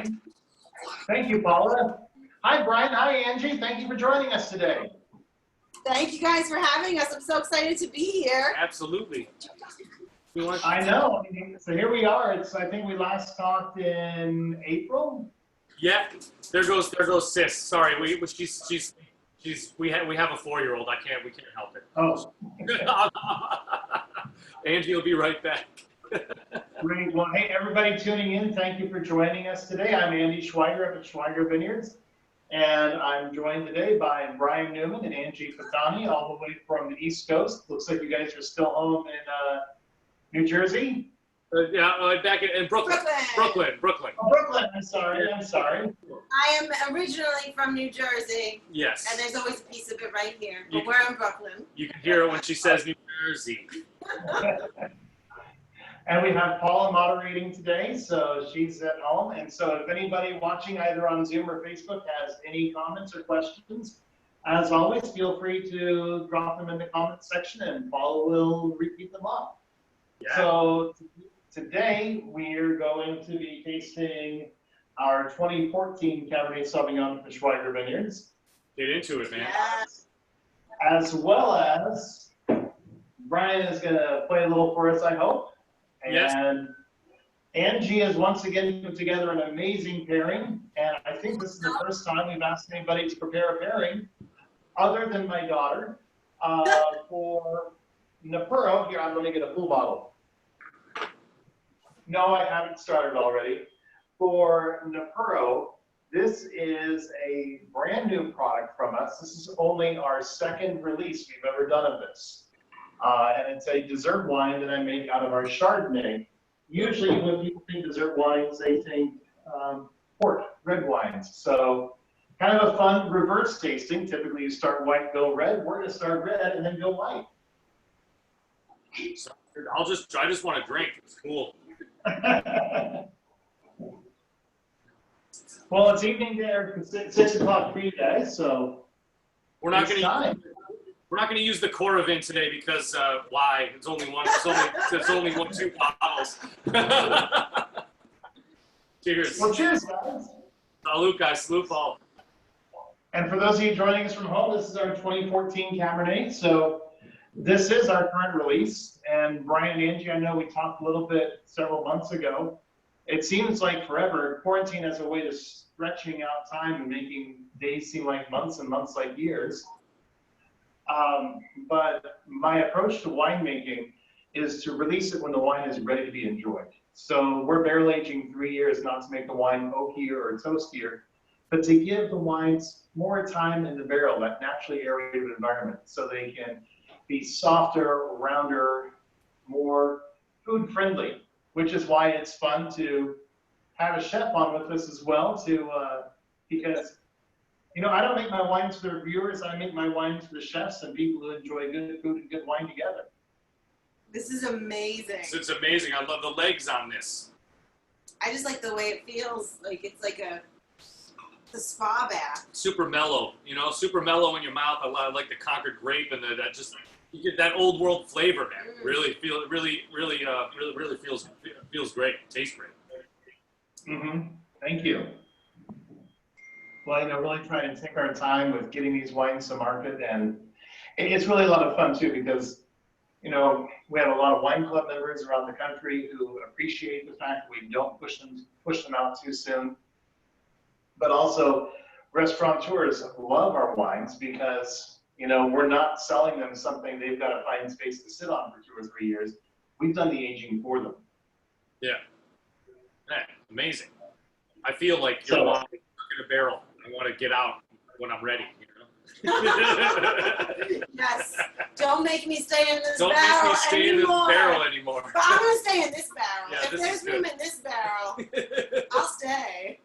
right. Thank you, Paula. Hi, Brian. Hi, Angie. Thank you for joining us today. Thank you guys for having us. I'm so excited to be here. Absolutely. I know. So here we are. I think we last talked in April. Yeah. There goes sis. Sorry, we have a 4-year-old. We can't help it. Oh. Angie will be right back. Great. Well, hey, everybody tuning in, thank you for joining us today. I'm Andy Schweiger up at Schweiger Vineyards, and I'm joined today by Brian Newman and Angie Pontani, all the way from the East Coast. Looks like you guys are still home in New Jersey. Back in Brooklyn. Brooklyn. Oh, Brooklyn. I'm sorry. I am originally from New Jersey. Yes. And there's always a piece of it right here. But we're in Brooklyn. You can hear it when she says New Jersey. And we have Paula moderating today, so she's at home. And so if anybody watching either on Zoom or Facebook has any comments or questions, as always, feel free to drop them in the comments section and Paula will repeat them off. Yeah. So today we're going to be tasting our 2014 Cabernet Sauvignon from Schweiger Vineyards. Get into it, man. Yes. As well as Brian is going to play a little for us, I hope. And yes. Angie has once again put together an amazing pairing, and I think this is the first time we've asked anybody to prepare a pairing, other than my daughter, for Napuro. Here, let me get a full bottle. No, I haven't started already. For Napuro, this is a brand new product from us. This is only our second release we've ever done of this. And it's a dessert wine that I make out of our Chardonnay. Usually when people think dessert wines, they think port, red wines. So kind of a fun reverse tasting. Typically you start white, go red. We're gonna start red and then go white. I just want to drink. It's cool. Well, it's evening there, 6 o'clock for you guys, so we're not going to use the Coravin today because why? It's only 2 bottles. Cheers. Well, cheers, guys. Salute, guys. Salute, Paul. And for those of you joining us from home, this is our 2014 Cabernet. So this is our current release. And Brian and Angie, I know we talked a little bit several months ago. It seems like forever. Quarantine has a way of stretching out time and making days seem like months and months like years. But my approach to winemaking is to release it when the wine is ready to be enjoyed. So we're barrel aging 3 years, not to make the wine oakier or toastier, but to give the wines more time in the barrel, that naturally aerated environment, so they can be softer, rounder, more food friendly, which is why it's fun to have a chef on with us as well, because you know, I don't make my wines for the reviewers. I make my wines for the chefs and people who enjoy good food and good wine together. This is amazing. It's amazing. I love the legs on this. I just like the way it feels. Like it's like a spa bath. Super mellow, super mellow in your mouth. I like the Concord grape and that just you get that old world flavor, man. Really feels great. Tastes great. Thank you. Well, really trying to take our time with getting these wines to market, and it's really a lot of fun too because, we have a lot of wine club members around the country who appreciate the fact that we don't push them out too soon. But also, restaurateurs love our wines because, we're not selling them something they've got to find space to sit on for 2 or 3 years. We've done the aging for them. Yeah. Man, amazing. I feel like you're in a barrel. I want to get out when I'm ready, Yes. Don't make me stay in this barrel anymore. Don't make me stay in this barrel anymore. But I'm going to stay in this barrel. Yeah, if there's room in this barrel, I'll stay.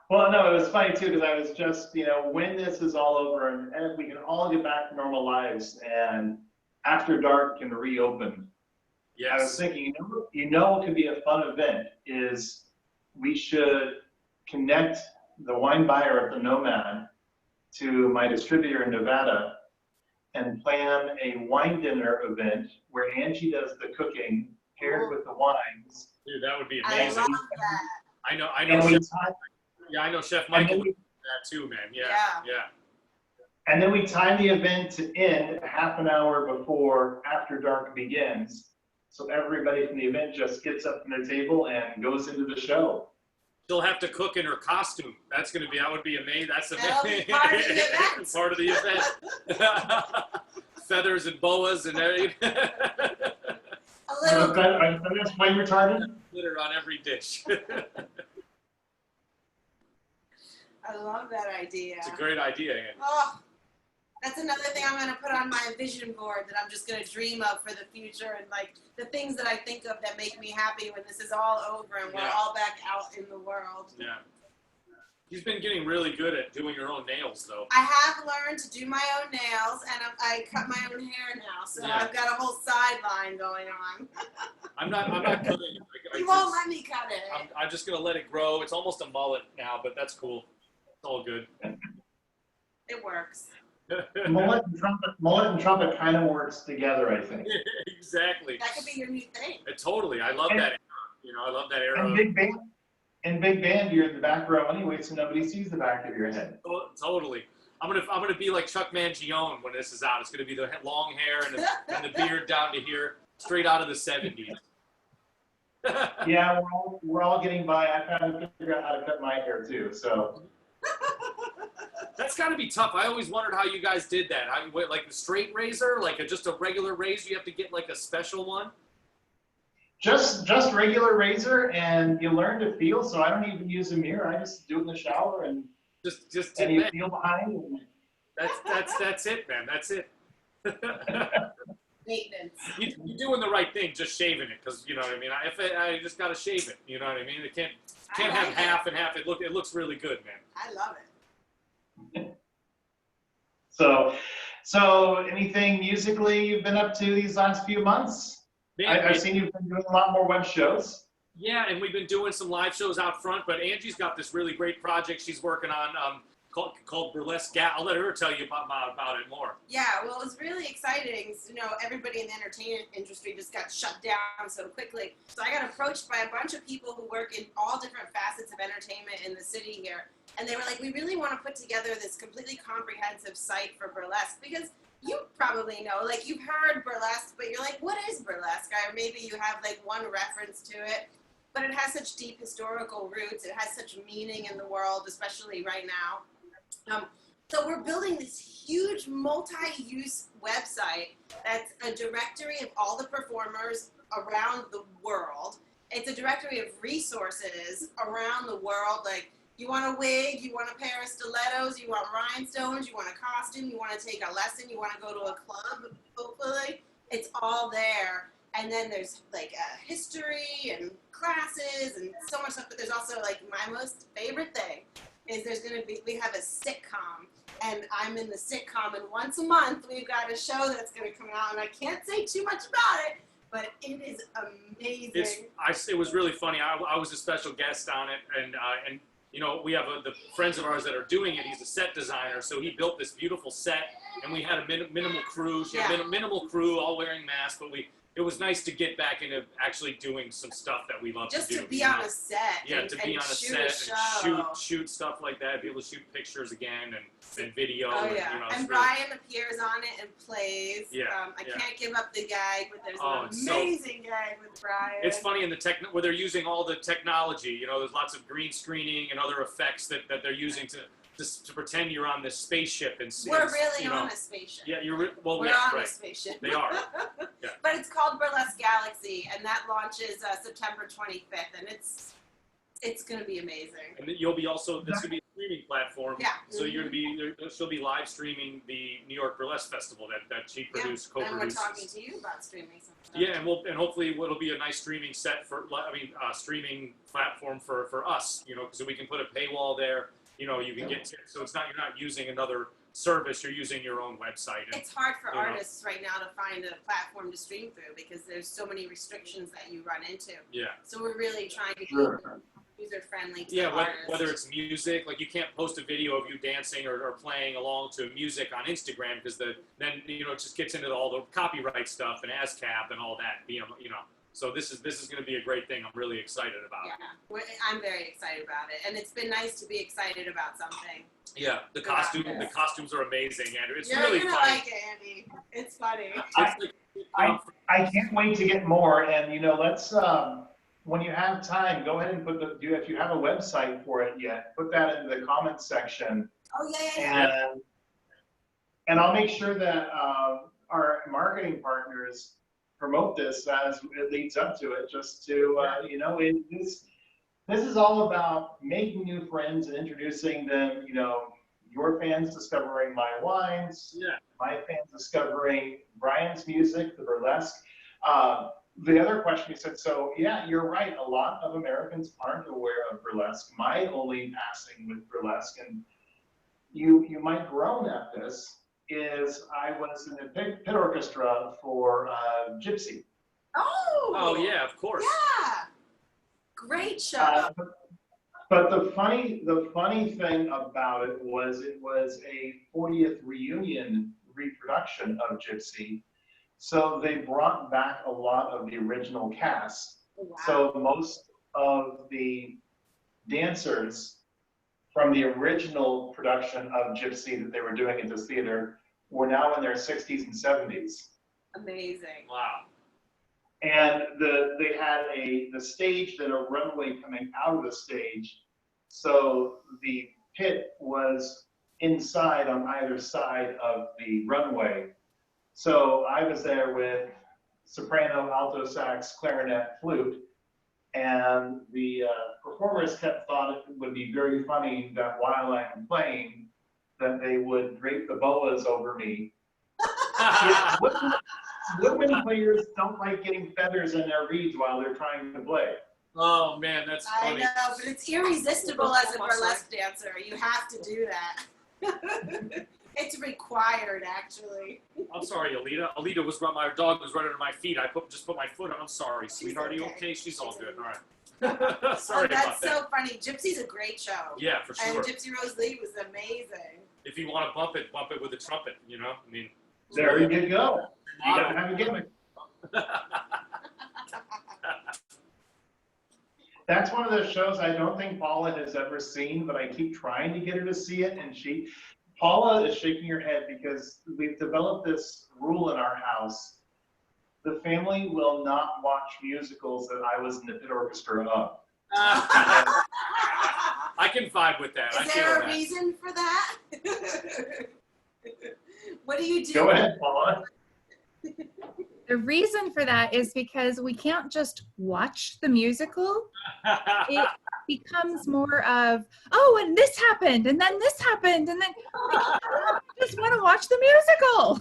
Well, no, it was funny too because I was just, when this is all over and we can all get back to normal lives and After Dark can reopen. Yes. I was thinking, what could be a fun event is we should connect the wine buyer at the Nomad to my distributor in Nevada and plan a wine dinner event where Angie does the cooking paired with the wines. Dude, that would be I amazing. love that. I know. And we I know Chef Michael would we, do that too, man. Yeah. and then we time the event to end half an hour before After Dark begins. So everybody from the event just gets up from their table and goes into the show. She'll have to cook in her costume. That would be amazing. That's That'll amazing. be part of the event. Part of the event. Feathers and boas and everything. A little. That's why you're retarded? Glitter on every dish. I love that idea. It's a great idea, Andy. Oh, that's another thing I'm going to put on my vision board that I'm just going to dream of for the future, and like the things that I think of that make me happy when this is all over and we're all back out in the world. Yeah. You've been getting really good at doing your own nails, though. I have learned to do my own nails, and I cut my own hair now, so I've got a whole sideline going on. I'm not cutting it. You won't let me cut it. I'm just gonna let it grow. It's almost a mullet now, but that's cool. It's all good. It works. Mullet and trumpet kind of works together, I think. Exactly. That could be your new thing. Totally. I love that era. I love that era. In big band, you're in the back row anyway, so nobody sees the back of your head. Totally. I'm gonna be like Chuck Mangione when this is out. It's gonna be the long hair and the beard down to here, straight out of the '70s. Yeah, we're all getting by. I kind of figured out how to cut my hair too, so. That's got to be tough. I always wondered how you guys did that. Like the straight razor, like just a regular razor. You have to get like a special one. Just regular razor, and you learn to feel. So I don't even use a mirror. I just do it in the shower, and and you feel behind. And... That's it, man. That's it. Maintenance. You're doing the right thing, just shaving it, because you know what I mean. I just gotta shave it. You know what I mean. It can't have half and half. It looks really good, man. I love it. So anything musically you've been up to these last few months? I've seen you've been doing a lot more web shows. Yeah, and we've been doing some live shows out front, but Angie's got this really great project she's working on called Burlesque Gaga. I'll let her tell you about it more. Yeah, well, it was really exciting. Everybody in the entertainment industry just got shut down so quickly. So I got approached by a bunch of people who work in all different facets of entertainment in the city here. And they were like, we really want to put together this completely comprehensive site for burlesque, because you probably know, like, you've heard burlesque, but you're like, what is burlesque? Or maybe you have like one reference to it, but it has such deep historical roots. It has such meaning in the world, especially right now. So we're building this huge multi-use website that's a directory of all the performers around the world. It's a directory of resources around the world, like, you want a wig, you want a pair of stilettos, you want rhinestones, you want a costume, you want to take a lesson, you want to go to a club, hopefully. It's all there. And then there's like a history and classes and so much stuff, but there's also like my most favorite thing is we have a sitcom, and I'm in the sitcom, and once a month we've got a show that's going to come out, and I can't say too much about it, but it is amazing. It was really funny. I was a special guest on it, and we have the friends of ours that are doing it. He's a set designer, so he built this beautiful set, and we had a minimal crew. She had minimal crew, all wearing masks, but it was nice to get back into actually doing some stuff that we love to do. Just to be on a set. Yeah, to be on a set and shoot stuff like that, be able to shoot pictures again and video. Oh, yeah. And Brian appears on it and plays. Yeah. I can't give up the gag, but there's an amazing gag with Brian. It's funny where they're using all the technology. There's lots of green screening and other effects that they're using to pretend you're on this spaceship. And we're really on a spaceship. Yeah, we're on a spaceship. They are. Yeah. But it's called Burlesque Galaxy, and that launches September 25th, and it's going to be amazing. And you'll be also, this could be a streaming platform. Yeah. So she'll be live streaming the New York Burlesque Festival that she co-produces. And we're talking to you about streaming some stuff. Yeah, and hopefully it'll be a nice streaming streaming platform for us, because we can put a paywall there. You can get to, so you're not using another service, you're using your own website. And, it's hard for artists right now to find a platform to stream through because there's so many restrictions that you run into. Yeah. So we're really trying to be user-friendly to artists. Whether it's music, like you can't post a video of you dancing or playing along to music on Instagram because then it just gets into all the copyright stuff and ASCAP and all that. So this is going to be a great thing. I'm really excited about it. Yeah, I'm very excited about it, and it's been nice to be excited about something. Yeah, the costumes are amazing, Andrew. It's You're really gonna funny. like it, Andy. It's funny. I can't wait to get more, and let's when you have time, go ahead and if you have a website for it yet, put that in the comments section. Oh yeah. And I'll make sure that our marketing partners promote this as it leads up to it, just to this is all about making new friends and introducing them, your fans discovering my wines, my fans discovering Brian's music, the burlesque. The other question you said, so yeah, you're right. A lot of Americans aren't aware of burlesque. My only passing with burlesque, and you might groan at this, is I was in the pit orchestra for Gypsy. Oh yeah, of course. Yeah, great show. But the funny thing about it was a 40th reunion reproduction of Gypsy. So they brought back a lot of the original cast. Wow. So most of the dancers from the original production of Gypsy that they were doing at this theater were now in their 60s and 70s. Amazing. Wow. And they had the stage, then a runway coming out of the stage. So the pit was inside on either side of the runway. So I was there with soprano, alto sax, clarinet, flute, and the performers thought it would be very funny that while I'm playing, that they would drape the boas over me. Woodwind players don't like getting feathers in their reeds while they're trying to play. Oh man, that's funny. I know, but it's irresistible as a burlesque dancer. You have to do that. It's required, actually. I'm sorry, Alita. My dog was right under my feet. I just put my foot on. I'm sorry, sweetheart. Are you okay? She's all good. All right. Sorry about that. That's so funny. Gypsy's a great show. Yeah, for sure. And Gypsy Rose Lee was amazing. If you want to bump it with a trumpet. I mean. There you go. You gotta have a gimmick. That's one of those shows I don't think Paula has ever seen, but I keep trying to get her to see it, and Paula is shaking her head because we've developed this rule in our house. The family will not watch musicals that I was in the pit orchestra of. I can vibe with that. Is there a reason for that? What do you do? Go ahead, Paula. The reason for that is because we can't just watch the musical. It becomes more of, oh, and this happened, and then this happened, and then I just want to watch the musical.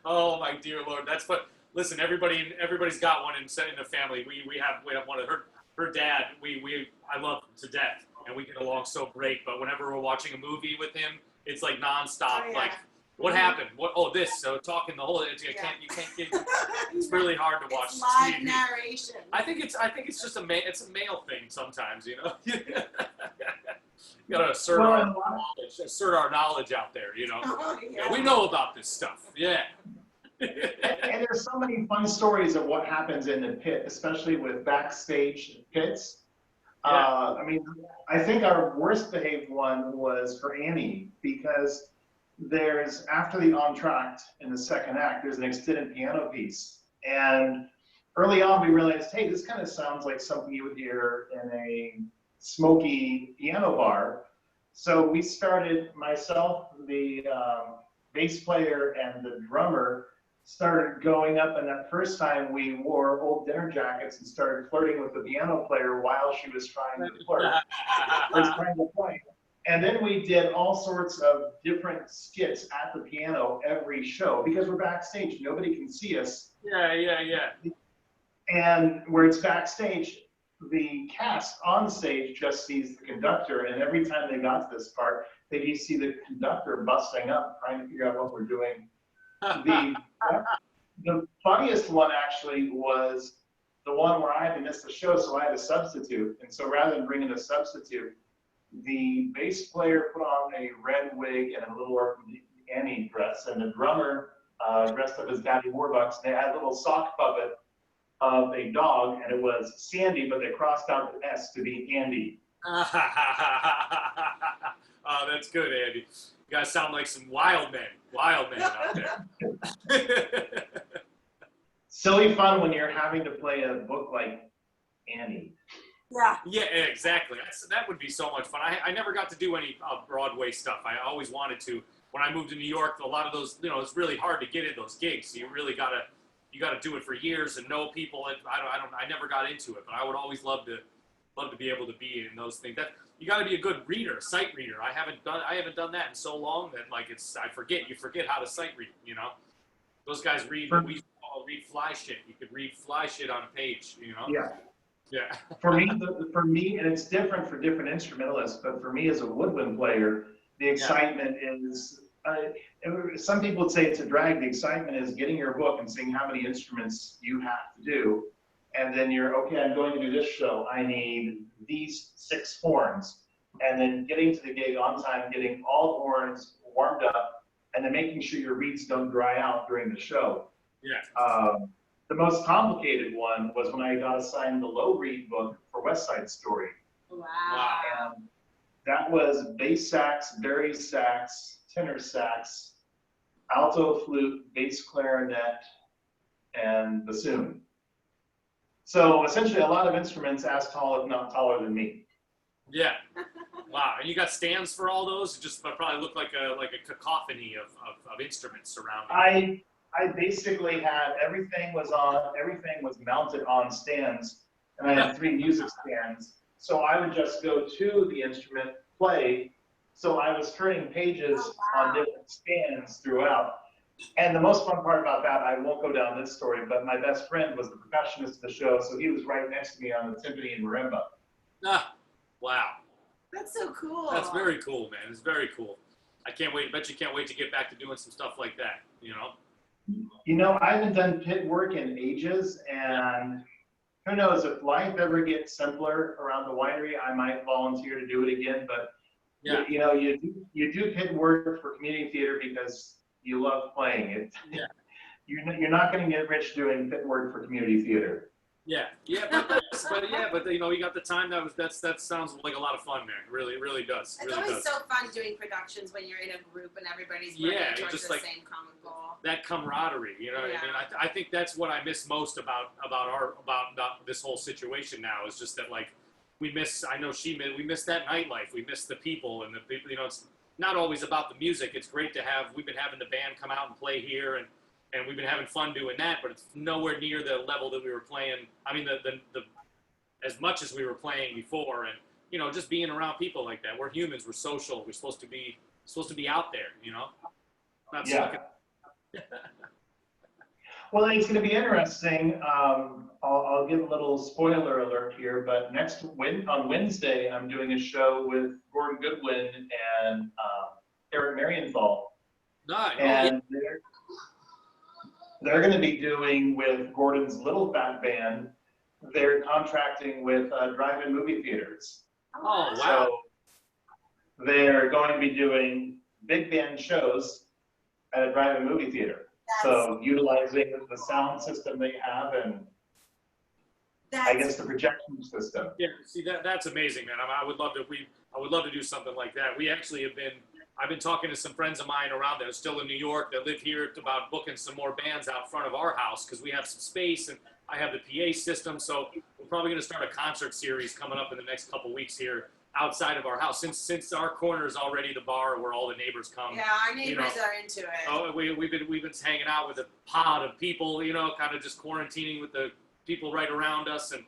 Oh my dear Lord, that's what. Listen, everybody's got one in the family. We have one of her dad. I love him to death, and we get along so great. But whenever we're watching a movie with him, it's like nonstop. Oh, yeah. Like, what happened? What? Oh, this. So talking the whole. You can't get. It's really hard to watch. It's live TV. narration. I think it's just it's a male thing sometimes. You gotta assert our knowledge out there. Oh, yeah. We know about this stuff. Yeah. And there's so many fun stories of what happens in the pit, especially with backstage pits. Yeah. I think our worst behaved one was for Annie, because after the entr'acte in the second act, there's an extended piano piece. And early on, we realized, hey, this kind of sounds like something you would hear in a smoky piano bar. So we started, myself, the bass player, and the drummer started going up, and that first time we wore old dinner jackets and started flirting with the piano player while she was trying to flirt, or trying to play. And then we did all sorts of different skits at the piano every show, because we're backstage, nobody can see us. Yeah. And where it's backstage, the cast on stage just sees the conductor, and every time they got to this part, they see the conductor busting up, trying to figure out what we're doing. The funniest one actually was the one where I had to miss the show, so I had a substitute. And so rather than bringing a substitute, the bass player put on a red wig and a Little Orphan Annie dress, and the drummer dressed up as Daddy Warbucks. They had a little sock puppet of a dog, and it was Sandy, but they crossed out the S to be Andy. Oh, that's good, Andy. You guys sound like some wild men out there. Silly fun when you're having to play a book like Annie. Yeah. Yeah, exactly. That would be so much fun. I never got to do any Broadway stuff. I always wanted to. When I moved to New York, a lot of those, it's really hard to get in those gigs. You really gotta do it for years and know people. And I never got into it, but I would always love to be able to be in those things. That you got to be a good reader, a sight reader. I haven't done that in so long that you forget how to sight read. Those guys read read fly shit. You could read fly shit on a page. Yeah. Yeah. For me, and it's different for different instrumentalists, but for me as a woodwind player, the excitement is, some people would say it's a drag. The excitement is getting your book and seeing how many instruments you have to do. And then I'm going to do this show. I need these 6 horns. And then getting to the gig on time, getting all horns warmed up, and then making sure your reeds don't dry out during the show. Yeah. The most complicated one was when I got assigned the low reed book for West Side Story. Wow. And that was bass sax, bari sax, tenor sax, alto flute, bass clarinet, and bassoon. So essentially a lot of instruments as tall, if not taller than me. Yeah. Wow. And you got stands for all those? It just probably look like a cacophony of instruments surrounding. I basically had everything was mounted on stands, and I had 3 music stands. So I would just go to the instrument, play. So I was turning pages on different stands throughout. And the most fun part about that, I won't go down this story, but my best friend was the percussionist of the show, so he was right next to me on the timpani and marimba. Ah, wow. That's so cool. That's very cool, man. It's very cool. I can't wait. I bet you can't wait to get back to doing some stuff like that, I haven't done pit work in ages, and who knows, if life ever gets simpler around the winery, I might volunteer to do it again. But yeah. You do pit work for community theater because you love playing it. Yeah. You're not going to get rich doing pit work for community theater. Yeah, but you got the time. That sounds like a lot of fun, man. Really, really does. It's really always so fun doing productions when you're in a group and everybody's working towards just the like same common goal. That camaraderie, what I mean? I think that's what I miss most about this whole situation now is just that we miss that nightlife. We miss the people and the people. It's not always about the music. It's great to have. We've been having the band come out and play here and we've been having fun doing that, but it's nowhere near the level that we were playing. I mean, the as much as we were playing before, and just being around people like that. We're humans. We're social. We're supposed to be out there. Not Well, it's going to be interesting. I'll give a little spoiler alert here, but on Wednesday, I'm doing a show with Gordon Goodwin and Eric Marienthal. Nice. And they're going to be doing with Gordon's Little Fat Band. They're contracting with drive-in movie theaters. Oh, wow. So they're going to be doing big band shows at a drive-in movie theater. So utilizing the sound system they have and I guess the projection system. Yeah, see that's amazing, man. I would love to do something like that. We actually I've been talking to some friends of mine around that are still in New York that live here about booking some more bands out front of our house because we have some space and I have the PA system. So we're probably going to start a concert series coming up in the next couple weeks here outside of our house. Since our corner is already the bar where all the neighbors come. Yeah, our neighbors are into it. Oh, we've been hanging out with a pod of people, kind of just quarantining with the people right around us. And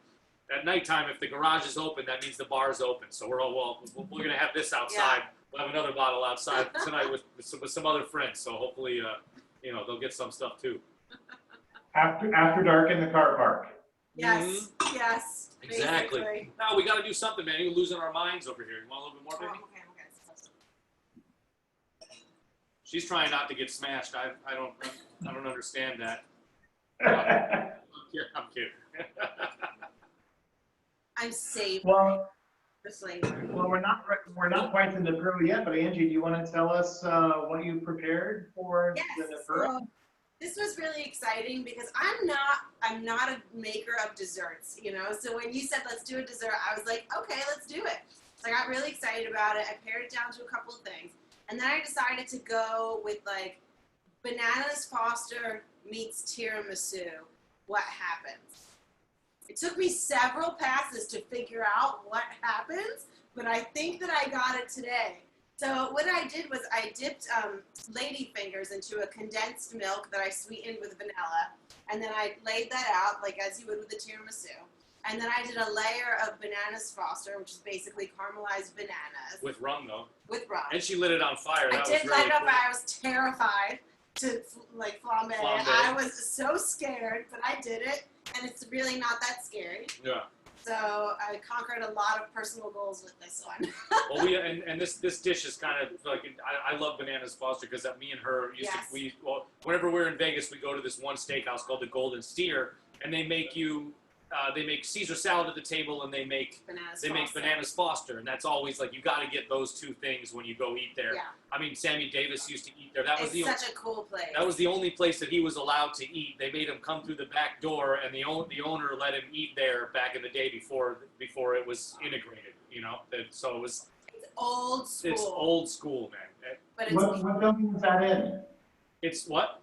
at nighttime, if the garage is open, that means the bar is open. So we're going to have this outside. Yeah. We'll have another bottle outside tonight with some other friends. So hopefully, they'll get some stuff too. After dark in the car park. Yes, mm-hmm. Yes. Exactly. Basically. No, we got to do something, man. You're losing our minds over here. You want a little bit more, baby? Okay. She's trying not to get smashed. I don't understand that. I'm kidding. I'm safe. Well, Just later. Well, we're not quite in the Peru yet, but Angie, do you want to tell us what you prepared for the Peru? This was really exciting because I'm not a maker of desserts, you know. So when you said let's do a dessert, I was like, okay, let's do it. So I got really excited about it. I pared it down to a couple of things, and then I decided to go with like bananas Foster meets tiramisu. What happens? It took me several passes to figure out what happens, but I think that I got it today. So what I did was I dipped ladyfingers into a condensed milk that I sweetened with vanilla, and then I laid that out like as you would with a tiramisu. And then I did a layer of bananas Foster, which is basically caramelized bananas. With rum, though. With rum. And she lit it on fire. That I did was light really it up. cool. I was terrified to like flambe. I was so scared, but I did it, and it's really not that scary. Yeah. So I conquered a lot of personal goals with this one. Well, and this dish is kind of like, I love bananas Foster because me and her used Yes. to, whenever we're in Vegas, we go to this one steakhouse called the Golden Steer, and they make Caesar salad at the table, and they make bananas Foster, and that's always like, you got to get those two things when you go eat there. Yeah. I mean, Sammy Davis used to eat there. That was It's such a cool place. That was the only place that he was allowed to eat. They made him come through the back door, and the owner let him eat there back in the day before it was integrated. You know, so it was. It's old school. It's old school, man. But it's What building is that in? It's what?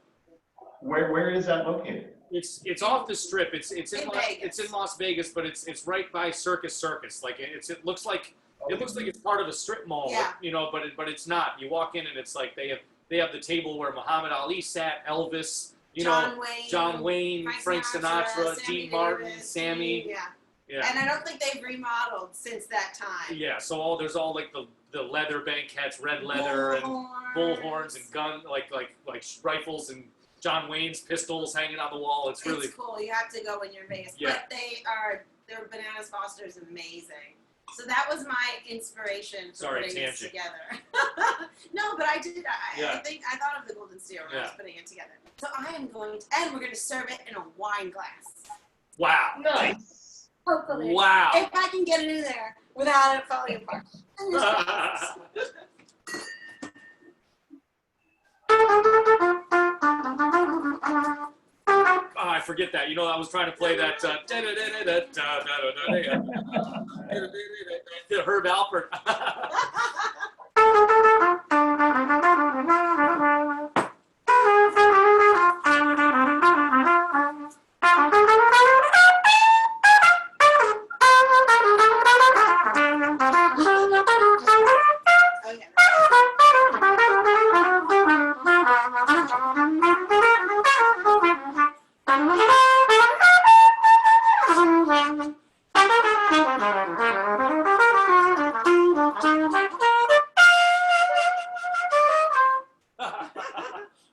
Where is that located? It's off the strip. It's in Vegas. It's in Las Vegas, but it's right by Circus. Like it looks like it's part of a strip mall. Yeah. You know, but it's not. You walk in and it's like they have the table where Muhammad Ali sat, Elvis, John Wayne, Frank Sinatra, Sammy Dean Martin, Davis, Sammy. Yeah. Yeah. And I don't think they've remodeled since that time. Yeah. So there's all like the leather banquettes, red leather, and bullhorns and gun like rifles and John Wayne's pistols hanging on the wall. It's really cool. You have to go when you're in Vegas. Yeah. But their bananas Foster is amazing. So that was my inspiration for putting this together. No, but I did. I think I thought of the Golden Steer when I was putting it together. So I am going to, and we're going to serve it in a wine glass. wow. Nice. Hopefully. Wow. If I can get it in there without it falling apart. Oh, I forget that. I was trying to play that Herb Alpert.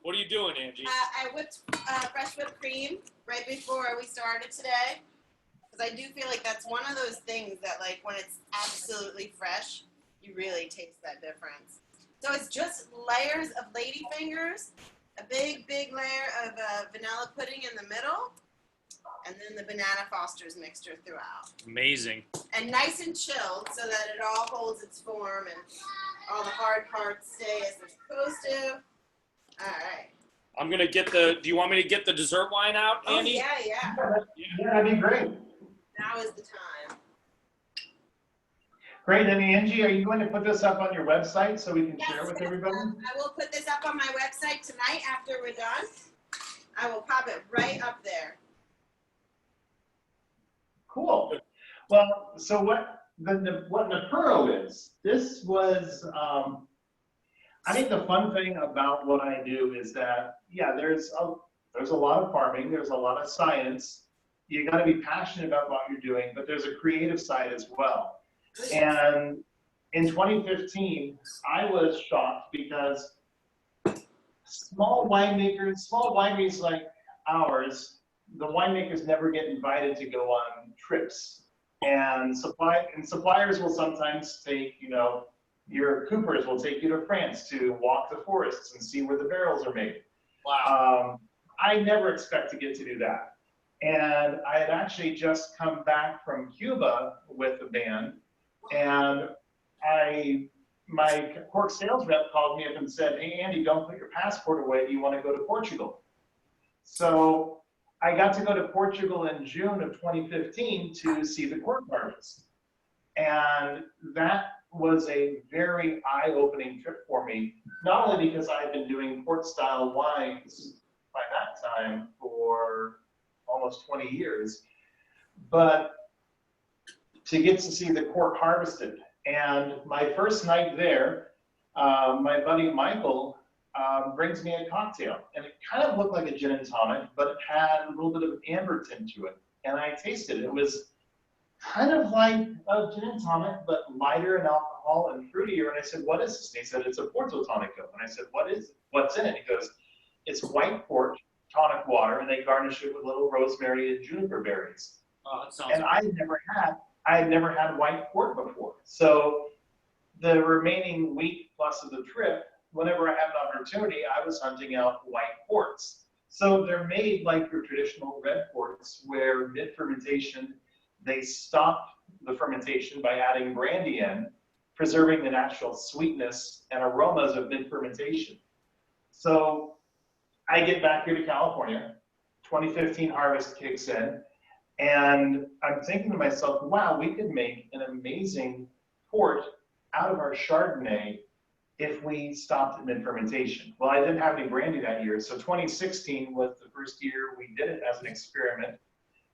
What are you doing, Angie? I whipped fresh whipped cream right before we started today, because I do feel like that's one of those things that, like, when it's absolutely fresh, you really taste that difference. So it's just layers of ladyfingers, a big layer of vanilla pudding in the middle, and then the banana Foster's mixture throughout. Amazing. And nice and chilled so that it all holds its form and all the hard parts stay as they're supposed to. All right. I'm gonna get do you want me to get the dessert wine out, Andy? Oh, yeah. Yeah, that'd be great. Now is the time. Great. And Angie, are you going to put this up on your website so we can share it with everybody? I will put this up on my website tonight after we're done. I will pop it right up there. Cool. Well, so what Napuro is, this was, I think the fun thing about what I do is that, yeah, there's a lot of farming, there's a lot of science. You got to be passionate about what you're doing, but there's a creative side as well. And in 2015, I was shocked because small wineries like ours, the winemakers never get invited to go on trips. And suppliers will sometimes take, your coopers will take you to France to walk the forests and see where the barrels are made. Wow. I never expect to get to do that. And I had actually just come back from Cuba with the band, and my Cork sales rep called me up and said, "Hey, Andy, don't put your passport away. Do you want to go to Portugal?" So I got to go to Portugal in June of 2015 to see the cork harvest. And that was a very eye-opening trip for me, not only because I had been doing port-style wines by that time for almost 20 years, but to get to see the cork harvested. And my first night there, my buddy Michael brings me a cocktail, and it kind of looked like a gin and tonic, but it had a little bit of amber tint to it. And I tasted it. It was kind of like a gin and tonic, but lighter in alcohol and fruitier. And I said, "What is this?" And he said, "It's a Porto Tonico." And I said, "What is it? What's in it?" He goes, "It's white port, tonic water, and they garnish it with little rosemary and juniper berries." Oh, that sounds And I had never had white port before. So the remaining week plus of the trip, whenever I had an opportunity, I was hunting out white ports. So they're made like your traditional red ports, where mid-fermentation, they stop the fermentation by adding brandy in, preserving the natural sweetness and aromas of mid-fermentation. So I get back here to California, 2015 harvest kicks in, and I'm thinking to myself, wow, we could make an amazing port out of our Chardonnay if we stopped at mid-fermentation. Well, I didn't have any brandy that year, so 2016 was the first year we did it as an experiment,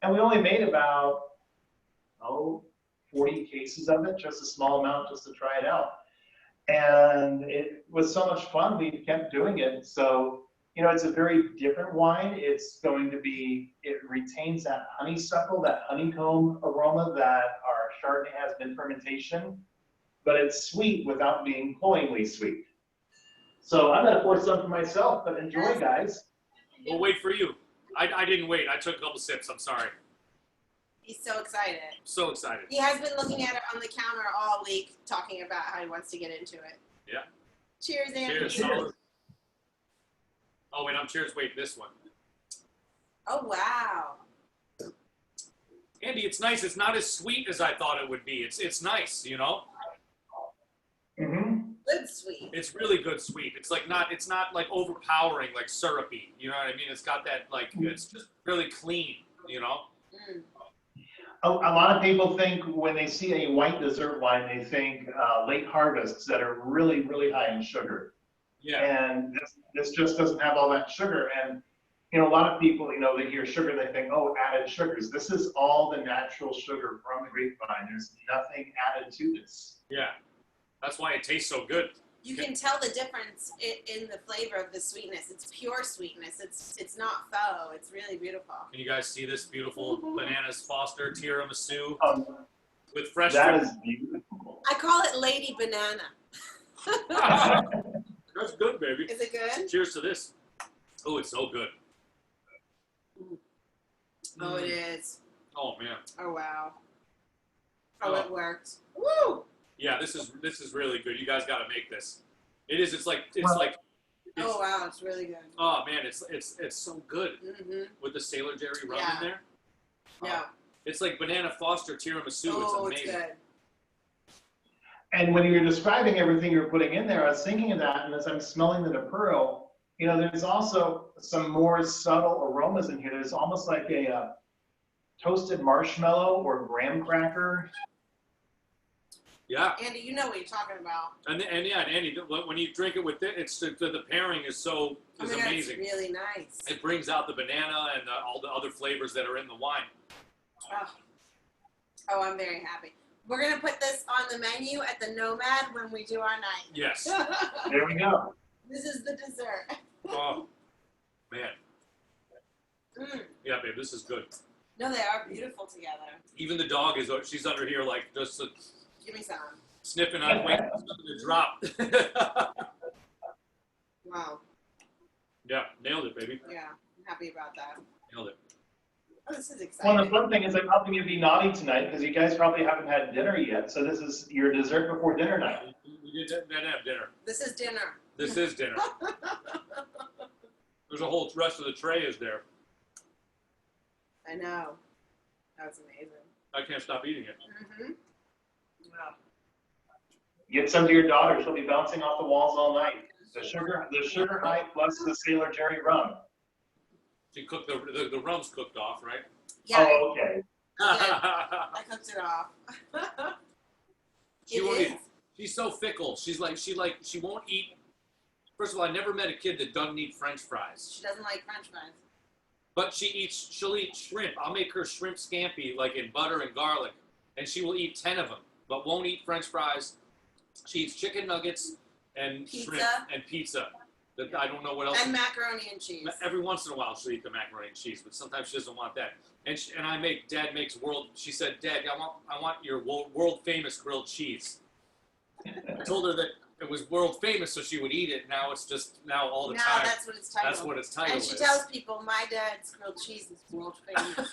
and we only made about 40 cases of it, just a small amount just to try it out. And it was so much fun, we kept doing it. So, you know, it's a very different wine. It's going to be, it retains that honeysuckle, that honeycomb aroma that our Chardonnay has in fermentation, but it's sweet without being cloyingly sweet. So I'm gonna pour some for myself, but enjoy, guys. We'll wait for you. I didn't wait. I took a couple sips. I'm sorry. He's so excited. So excited. He has been looking at it on the counter all week, talking about how he wants to get into it. Yeah. Cheers, Andy. Cheers. Cheers. Oh, wait, I'm cheers. Wait, this one. Oh, wow. Andy, it's nice. It's not as sweet as I thought it would be. It's nice, you know? Mm-hmm. Good sweet. It's really good sweet. It's not like overpowering, like syrupy. You know what I mean? It's got that, like, it's just really clean, you know? Mm. A lot of people think when they see a white dessert wine, they think late harvests that are really, really high in sugar. Yeah. And this just doesn't have all that sugar. And, you know, a lot of people, you know, they hear sugar, they think, oh, added sugars. This is all the natural sugar from the grapevine. There's nothing added to this. Yeah. That's why it tastes so good. You can tell the difference in the flavor of the sweetness. It's pure sweetness. It's not faux. It's really beautiful. Can you guys see this beautiful Bananas Foster tiramisu with fresh That fruit? is beautiful. I call it Lady Banana. That's good, baby. Is it good? Cheers to this. Oh, it's so good. Oh, it is. Oh, man. Oh, wow. Oh, Oh. it worked. Woo! Yeah, this is really good. You guys got to make this. It is. It's like Oh, wow. It's really good. oh man, it's so good Mm-hmm. with the Sailor Jerry rum Yeah. in there. Yeah. It's like Banana Foster tiramisu. Oh, it's it's amazing. good. And when you're describing everything you're putting in there, I was thinking of that, and as I'm smelling the Pearl, you know, there's also some more subtle aromas in here. There's almost like a toasted marshmallow or graham cracker. Yeah, Andy, you know what you're talking about. and yeah, and Andy, when you drink it with it, it's the pairing is Oh my God, amazing. it's really nice. It brings out the banana and all the other flavors that are in the wine. Oh, I'm very happy. We're going to put this on the menu at the Nomad when we do our night. Yes. There we go. This is the dessert. Oh man. Mm. Yeah, babe, this is good. No, they are beautiful together. Even the dog she's under here like just Give me some. sniffing on waiting for something to drop. Wow. Yeah, nailed it, baby. Yeah, I'm happy about that. Nailed it. Oh, this is Well, exciting. the fun thing is I'm helping you be naughty tonight because you guys probably haven't had dinner yet. So this is your dessert before dinner night. We didn't have dinner. This is dinner. This is dinner. There's a whole rest of the tray is there. I know. That's amazing. I can't stop eating it. Mm-hmm. Wow. Get some to your daughter. She'll be bouncing off the walls all night. The sugar high plus the Sailor Jerry rum. She cooked the rum's cooked off, right? Yeah, Oh, okay. I cooked it off. She It won't is. eat. She's so fickle. She won't eat. First of all, I never met a kid that doesn't eat French fries. She doesn't like French fries. But she'll eat shrimp. I'll make her shrimp scampi like in butter and garlic, and she will eat 10 of them, but won't eat French fries. She eats chicken nuggets and shrimp Pizza. and pizza. I don't know what else. And macaroni and cheese. Every once in a while she'll eat the macaroni and cheese, but sometimes she doesn't want that. And Dad makes she said, Dad, I want your world famous grilled cheese. I told her that it was world famous, so she would eat it. Now it's just all the time. That's what it's titled. That's what it's titled. And she tells people, my dad's grilled cheese is world famous.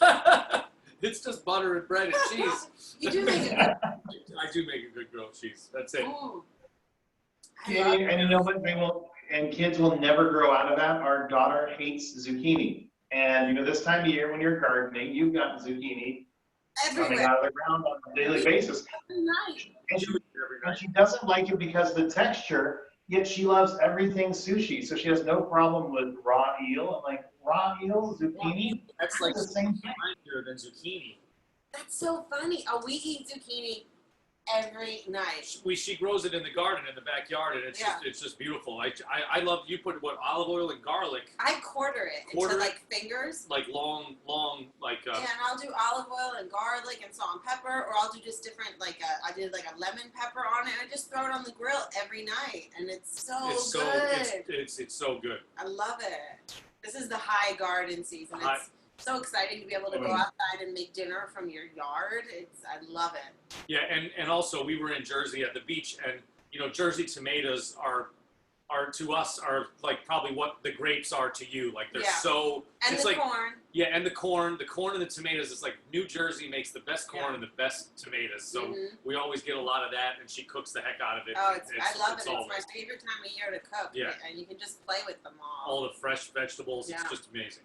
It's just butter and bread and cheese. You do make it. I do make a good grilled cheese. That's it. Ooh. And you know what? And kids will never grow out of that. Our daughter hates zucchini. And you know, this time of year when you're gardening, you've got zucchini coming Everywhere. out of the ground on a daily basis. Every night. And she doesn't like it because of the texture, yet she loves everything sushi. So she has no problem with raw eel. I'm like, raw eel, zucchini? That's like the same thing. kinder than zucchini. That's so funny. Oh, we eat zucchini every night. She grows it in the garden in the backyard, and it's just beautiful. I love, you put olive oil and garlic, I quarter it Quarter into it? like fingers. like long like And I'll do olive oil and garlic and salt and pepper, or I'll do just different, I did like a lemon pepper on it. I just throw it on the grill every night, and it's so good. It's so good. I love it. This is the high garden season. High- It's so exciting to be able to go outside and make dinner from your yard. I love it. Yeah, and also we were in Jersey at the beach, and you know, Jersey tomatoes are to us are like probably what the grapes are to you. Like they're so And it's the like corn. yeah, and the corn and the tomatoes is like New Jersey makes the best corn and the best tomatoes. So we always get a lot of that, and she cooks the heck out of it. Oh, I love it. It's all my favorite time of year to cook. Yeah. And you can just play with them all. all the fresh vegetables. Yeah. It's just amazing.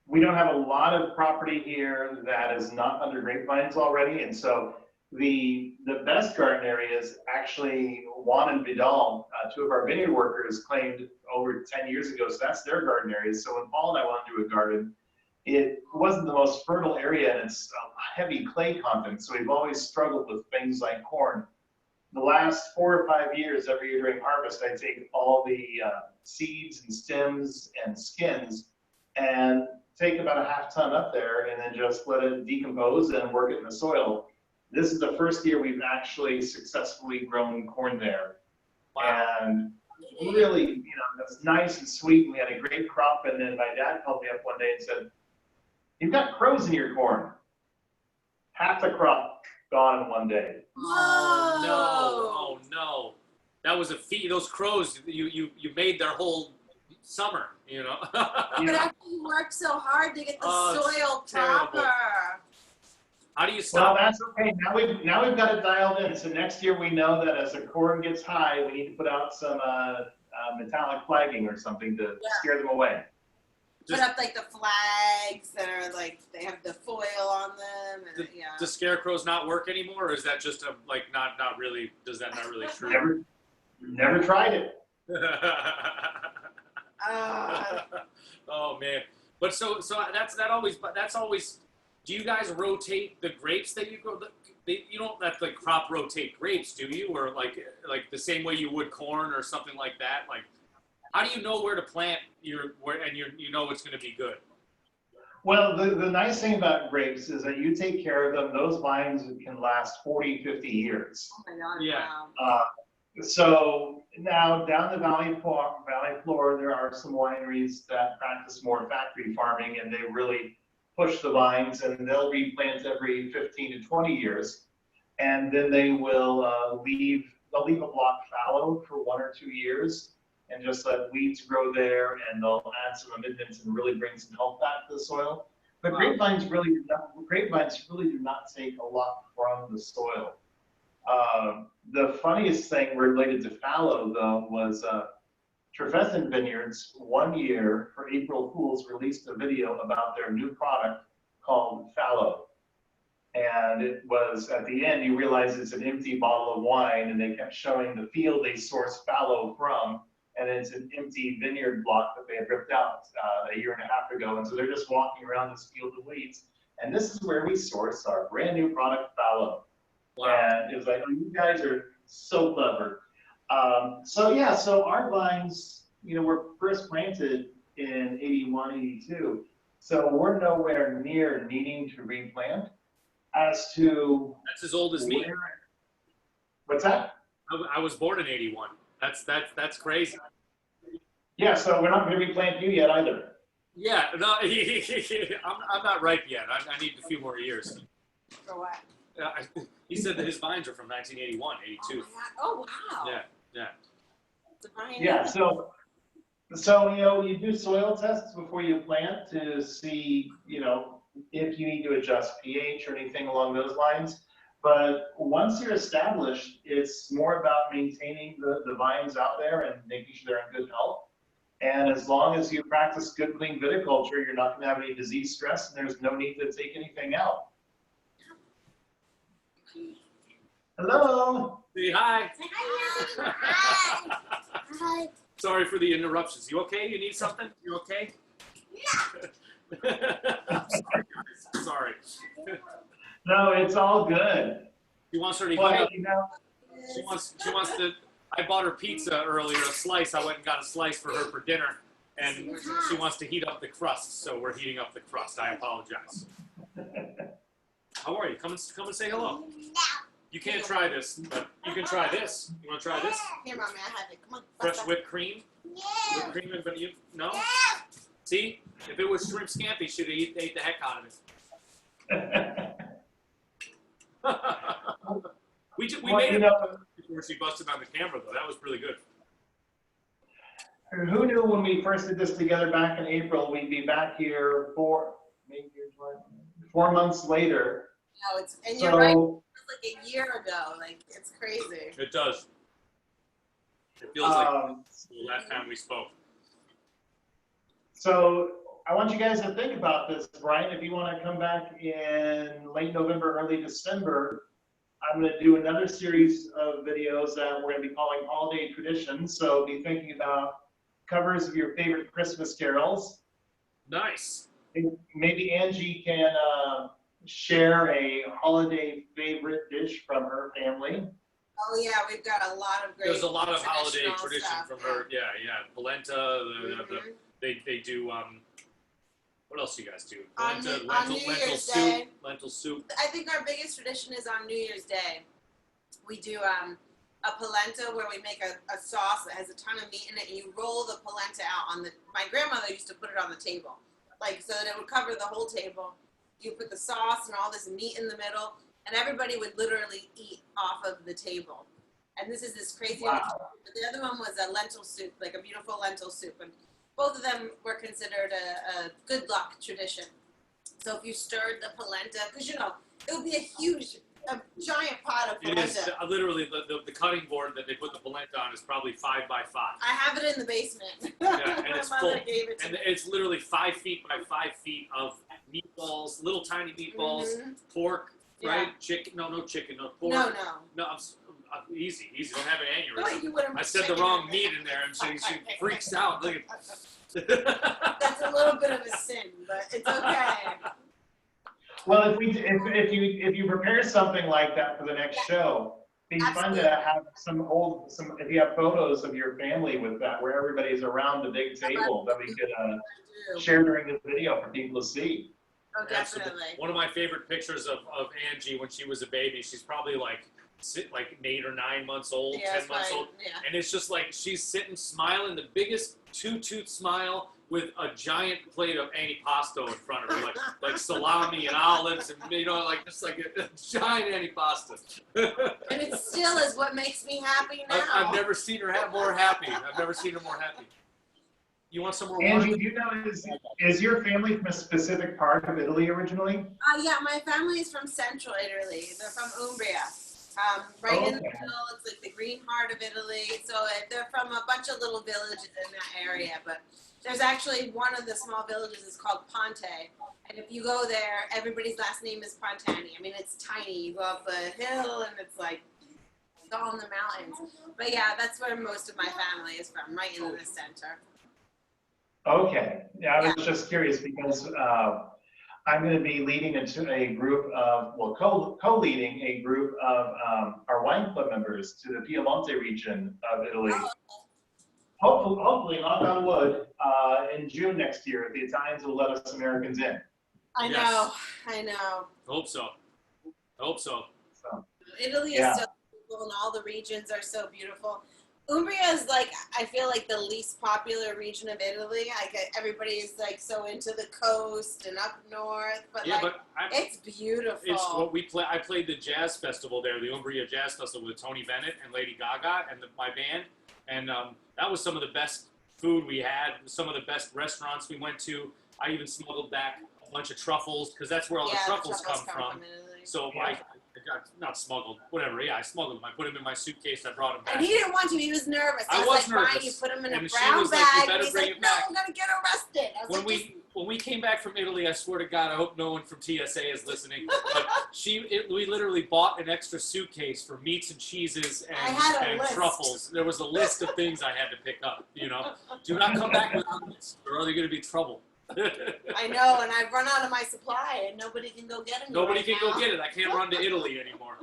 We don't have a lot of property here that is not under grapevines already, and so the best garden areas actually Juan and Vidal, two of our vineyard workers, claimed over 10 years ago. So that's their garden areas. So when Paul and I wanted to do a garden, it wasn't the most fertile area, and it's a heavy clay content. So we've always struggled with things like corn. The last 4 or 5 years, every year during harvest, I take all the seeds and stems and skins and take about a half ton up there and then just let it decompose and work it in the soil. This is the first year we've actually successfully grown corn there. Wow. And really, you know, it's nice and sweet. We had a great crop, and then my dad called me up one day and said, "You've got crows in your corn." Half the crop gone in one day. Oh no! Oh no! That was a feat. Those crows, you made their whole summer. You know. But after you worked so hard to get the soil terrible. proper. How do you Well, stop? that's okay. Now we've got it dialed in. So next year we know that as the corn gets high, we need to put out some metallic flagging or something to scare them away. Put up like the flags that are like they have the foil on them, and Do scarecrows not work anymore, or is that just not really? Does that not really true? Never tried it. Oh man! But so that's always. Do you guys rotate the grapes that you grow? You don't let the crop rotate grapes, do you? Or like the same way you would corn or something like that? Like, how do you know where to plant you know it's going to be good? Well, the nice thing about grapes is that you take care of them. Those vines can last 40, 50 years. Oh my God! Yeah. Wow. So now down the valley floor, there are some wineries that practice more factory farming, and they really push the vines, and they'll replant every 15 to 20 years. And then they will leave a block fallow for 1 or 2 years and just let weeds grow there, and they'll add some amendments and really bring some health back to the soil. But grapevines really do not take a lot from the soil. The funniest thing related to fallow, though, was Trefethen Vineyards 1 year for April Fools released a video about their new product called fallow. And it was, at the end, you realize it's an empty bottle of wine, and they kept showing the field they sourced fallow from, and it's an empty vineyard block that they had ripped out a year and a half ago. And so they're just walking around this field of weeds. And this is where we source our brand new product, fallow. Wow. And it was like, oh, you guys are so clever. So our vines, were first planted in 81, 82. So we're nowhere near needing to replant. As to That's as old as me. What's that? I was born in 81. That's crazy. Yeah, so we're not going to replant you yet either. Yeah, no, I'm not ripe yet. I need a few more years. For what? He said that his vines are from 1981, 82. Oh, wow. Yeah. It's a Brian Yeah, Newman. so you do soil tests before you plant to see, if you need to adjust pH or anything along those lines. But once you're established, it's more about maintaining the vines out there and making sure they're in good health. And as long as you practice good, clean viticulture, you're not going to have any disease stress, and there's no need to take anything out. Hello. Say hi. Say hi. Hi. Sorry for the interruptions. You okay? You need something? You okay? Yeah. Sorry. No, it's all good. She wants her to Well, heat hey, up. She wants to. I bought her pizza earlier, a slice. I went and got a slice for her for dinner, and she wants to heat up the crust. So we're heating up the crust. I apologize. How are you? Come and say hello. You can't try this, but you can try this. You want to try this? Here, Mommy, I have it. Come on. Fresh whipped cream. Whipped cream, but you no. See, if it was shrimp scampi, she'd have ate the heck out of it. We made it before she busted on the camera, though. That was really good. Who knew when we first did this together back in April, we'd be back here 4 months later. No, and you're right. It was like a year ago. Like, it's crazy. It does. It feels like the last time we spoke. So I want you guys to think about this, Brian. If you want to come back in late November, early December, I'm going to do another series of videos that we're going to be calling Holiday Traditions. So be thinking about covers of your favorite Christmas carols. Nice. Maybe Angie can share a holiday favorite dish from her family. Oh yeah, we've got a lot of great. There's a lot of holiday tradition stuff, from her. Yeah. Polenta. They do. What else do you guys do? Polenta, lentil soup. I think our biggest tradition is on New Year's Day. We do a polenta where we make a sauce that has a ton of meat in it, and you roll the polenta out on the. My grandmother used to put it on the table, like so that it would cover the whole table. You put the sauce and all this meat in the middle, and everybody would literally eat off of the table. And this is this crazy. Wow. But the other one was a lentil soup, like a beautiful lentil soup, and both of them were considered a good luck tradition. So if you stirred the polenta, because it would be a giant pot of polenta. It is literally the cutting board that they put the polenta on is probably 5 by 5. I have it in the basement. Yeah, and it's full. And it's literally 5 feet by 5 feet of meatballs, little tiny meatballs, pork, right? Yeah. Chicken? No chicken, no pork. No, I'm easy. Don't have an aneurysm. I said the wrong meat in there, and she freaks out. Look at. That's a little bit of a sin, but it's okay. Well, if you prepare something like that for the next show, it'd be fun to have if you have photos of your family with that, where everybody's around the big table that we could share during the video for people to see. Oh, definitely. One of my favorite pictures of Angie when she was a baby, she's probably like 8 or 9 months old, 10 months old. Yeah. And it's just like she's sitting smiling, the biggest two-tooth smile with a giant plate of antipasto in front of her, like salami and olives and just like a giant antipasto. And it still is what makes me happy now. I've never seen her more happy. I've never seen her more happy. You want some more Angie, water? do you know, is your family from a specific part of Italy originally? Yeah, my family is from central Italy. They're from Umbria. Right in the middle, it's like the green heart of Italy. So they're from a bunch of little villages in that area. But there's actually one of the small villages is called Ponte. And if you go there, everybody's last name is Pontani. I mean, it's tiny. You go up a hill and it's like all in the mountains. But yeah, that's where most of my family is from, right in the center. Okay, yeah, I was just curious because I'm going to be leading a group of, well, co-leading a group of our wine club members to the Piemonte region of Italy. Hopefully, knock on wood, in June next year, if the Italians will let us Americans in. I know. Hope so. So, Italy Yeah. is so beautiful, and all the regions are so beautiful. Umbria is like, I feel like the least popular region of Italy. Like everybody is like so into the coast and up north, but Yeah, like but it's beautiful. it's what we play. I played the jazz festival there, the Umbria Jazz Festival with Tony Bennett and Lady Gaga and my band, and that was some of the best food we had, some of the best restaurants we went to. I even smuggled back a bunch of truffles because that's where all the truffles come from. Italy. So Yeah. I got not smuggled, whatever. Yeah, I smuggled them. I put them in my suitcase. I brought them back. And he didn't want to. He was nervous. I was was like, Brian, nervous. you put him in a And she brown was like, "You bag. better And he's bring like, it no, back." I'm gonna get arrested. I was When we came back from Italy, I swear to God, I hope no one from TSA is listening. But we literally bought an extra suitcase for meats and cheeses I had a and list. truffles. There was a list of things I had to pick up. You know, do not come back without this, or are there going to be trouble? I know, and I've run out of my supply, and nobody can go get it. Nobody can go get it. I can't run to Italy anymore.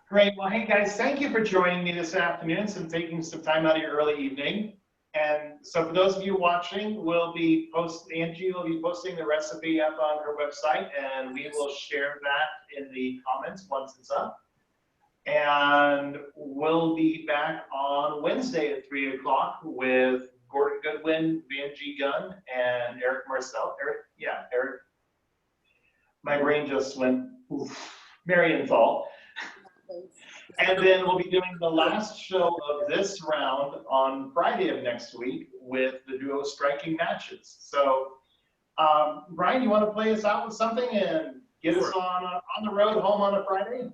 great. Well, hey guys, thank you for joining me this afternoon and taking some time out of your early evening. And so for those of you watching, Angie will be posting the recipe up on her website, and we will share that in the comments once it's up. And we'll be back on Wednesday at 3 o'clock with Gordon Goodwin, Angie Gunn, and Eric Marcel. Eric. My brain just went, oof, Marienthal. And then we'll be doing the last show of this round on Friday of next week with the duo Striking Matches. So, Brian, you want to play us out with something and get us on the road home on a Friday?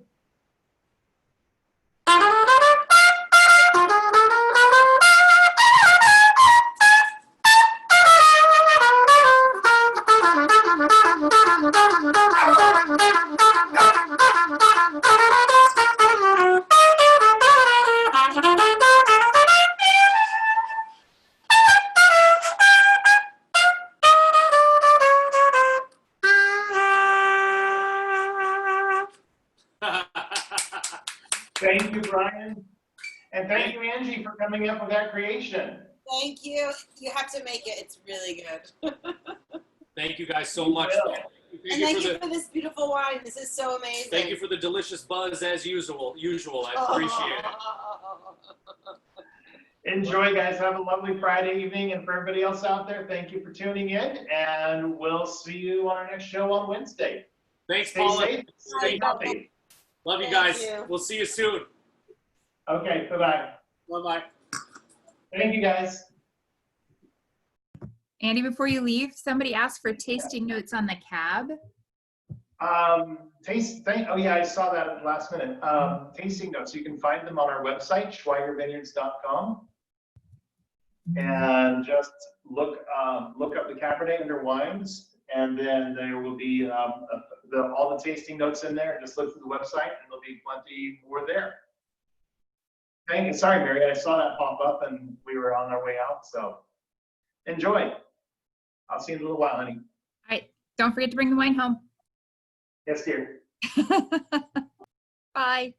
Thank you, Brian. And thank you, Angie, for coming up with that creation. Thank you. You have to make it. It's really good. Thank you guys so much. And thank you for this beautiful wine. This is so amazing. Thank you for the delicious buzz as usual. I appreciate it. Enjoy, guys. Have a lovely Friday evening. And for everybody else out there, thank you for tuning in. And we'll see you on our next show on Wednesday. Thanks, Stay Paula. safe. Stay healthy. Love you Thank guys. you. We'll see you soon. Okay, bye-bye. Bye-bye. Thank you, guys. Andy, before you leave, somebody asked for tasting notes on the cab. Oh yeah, I saw that at the last minute. Tasting notes, you can find them on our website, schweigervineyards.com. And just look up the Cabernet under wines, and then there will be all the tasting notes in there. Just look through the website, and there'll be plenty more there. Thank you. Sorry, Mary, I saw that pop up, and we were on our way out. So enjoy. I'll see you in a little while, honey. All right. Don't forget to bring the wine home. Yes, dear. Bye.